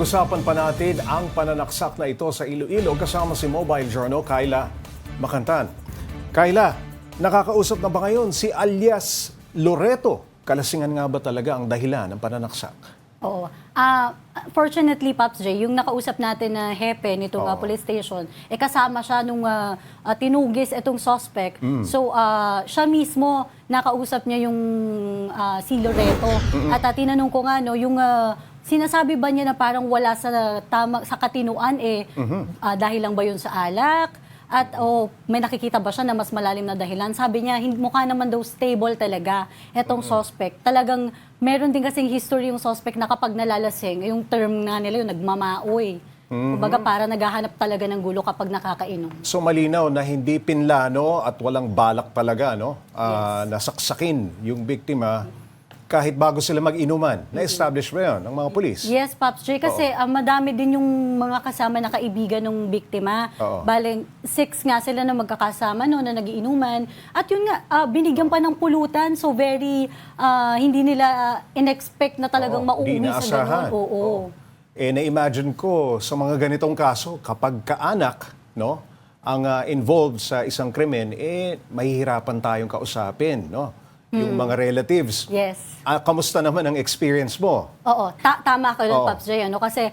Pag-usapan pa natin ang pananaksak na ito sa Iloilo kasama si Mobile Journal, Kayla Makantan. Kayla, nakakausap na ba ngayon si alias Loreto? Kalasingan nga ba talaga ang dahilan ng pananaksak? Oo. Fortunately, Pops J, yung nakausap natin na hepe nitong police station, kasama siya nung tinugis itong suspect. So, siya mismo, nakausap niya yung si Loreto. At tinanong ko nga, no, yung sinasabi ba niya na parang wala sa katinuan, dahil lang ba yun sa alak? At may nakikita ba siya na mas malalim na dahilan? Sabi niya, mukha naman daw stable talaga itong suspect. Talagang meron din kasing history yung suspect na kapag nalalasing, yung term nga nila yung nagmamaoy. Kumbaga para naghahanap talaga ng gulo kapag nakakainom. So malinaw na hindi pinlano at walang balak talaga, no? Nasaksakin yung biktima kahit bago sila mag-inuman. Na-establish ba yun ng mga polis? Yes, Pops J. Kasi madami din yung mga kasama na kaibigan ng biktima. Bale, 6 nga sila na magkakasama no, na nagiinuman. At yun nga, binigyan pa ng pulutan. So very, hindi nila in-expect na talagang mauwi sa ganun. Na-imagine ko sa mga ganitong kaso, kapag kaanak, no, ang involved sa isang krimen, mahihirapan tayong kausapin, no? Yung mga relatives. Yes. Kamusta naman ang experience mo? Oo, tama ka doon, Pops J. Kasi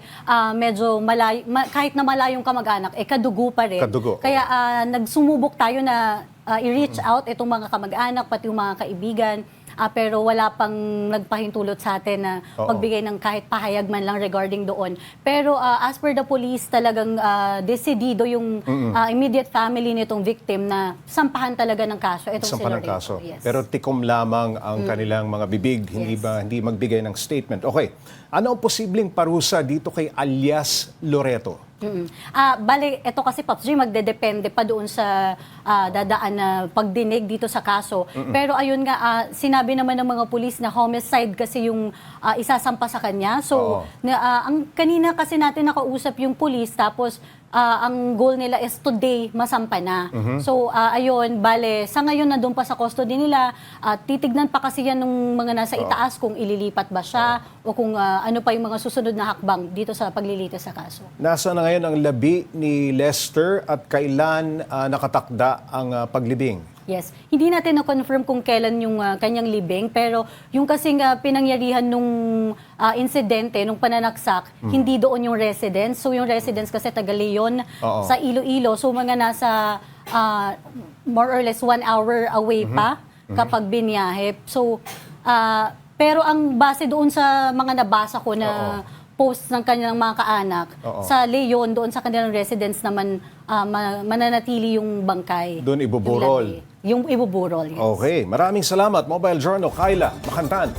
medyo malayo, kahit na malayong kamag-anak, kadugo pa rin. Kadugo. Kaya nagsumubok tayo na i-reach out itong mga kamag-anak, pati yung mga kaibigan. Pero wala pang nagpahintulot sa atin na magbigay ng kahit pahayag man lang regarding doon. Pero as per the police, talagang desidido yung immediate family nitong victim na sampahan talaga ng kaso. Itong Sampahan ng kaso. Yes. Pero tikom lamang ang kanilang mga bibig, hindi magbigay ng statement. Okay, ano ang posibleng parusa dito kay alias Loreto? Bale, ito kasi, Pops G, magdedepende pa doon sa dadaan na pagdinig dito sa kaso. Pero ayun nga, sinabi naman ng mga pulis na homicide kasi yung isasampa sa kanya. So, ang kanina kasi natin nakausap yung pulis, tapos ang goal nila is today masampa na. So, ayun, bale, sa ngayon nandun pa sa custody nila, titignan pa kasi yan ng mga nasa itaas kung ililipat ba siya o kung ano pa yung mga susunod na hakbang dito sa paglilitis sa kaso. Nasa na ngayon ang labi ni Lester at kailan nakatakda ang paglibing? Yes. Hindi natin na-confirm kung kailan yung kanyang libing, pero yung kasing pinangyarihan nung insidente, nung pananaksak, hindi doon yung residence. So yung residence kasi taga Leon sa Iloilo. So mga nasa more or less 1 hour away pa kapag biniyahe. So, pero ang base doon sa mga nabasa ko na post ng kanilang mga kaanak, sa Leon, doon sa kanilang residence naman, mananatili yung bangkay. Doon ibuburol. Yung ibuburol, yes. Okay, maraming salamat. Mobile Journal, Kayla Makantan.